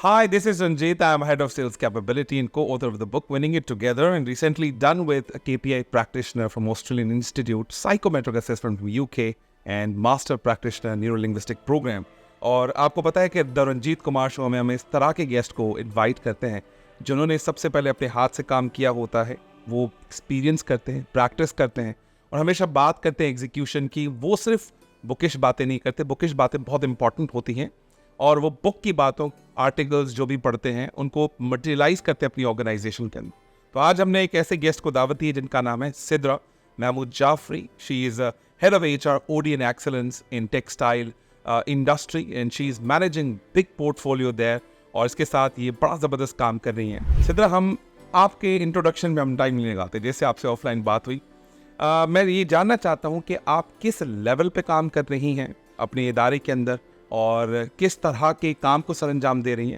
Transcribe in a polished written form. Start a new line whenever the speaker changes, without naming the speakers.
Hi, this is Ranjit. I'm head of sales capability and co-author of the book Winning It Together, and recently done with a KPI practitioner from Australian Institute, psychometric assessment from UK, and master practitioner neurolinguistic program. और आपको पता है कि the Ranjit Kumar show में हम इस तरह के गेस्ट को इनवाइट करते हैं जिन्होंने सबसे पहले अपने हाथ से काम किया होता है, वो एक्सपीरियंस करते हैं, प्रैक्टिस करते हैं और हमेशा बात करते हैं एग्जीक्यूशन की। वो सिर्फ बुकिश बातें नहीं करते, बुकिश बातें बहुत इंपॉर्टेंट होती हैं और वो बुक की बातों, आर्टिकल्स जो भी पढ़ते हैं उनको मटेरियलाइज करते हैं अपनी ऑर्गेनाइजेशन के अंदर। तो आज हमने एक ऐसे गेस्ट को दावत दी है जिनका नाम है Sidra Mahmood Jafri. She is head of HR OD and Excellence in Textile Industry and she is managing big portfolio there। और इसके साथ ये बड़ा ज़बरदस्त काम कर रही हैं। सिद्रा, हम आपके इंट्रोडक्शन में हम टाइम नहीं लगाते, जैसे आपसे ऑफलाइन बात हुई। मैं ये जानना चाहता हूँ कि आप किस लेवल पे काम कर रही हैं अपने इदारे के अंदर और किस तरह के काम को सरंजाम दे रही हैं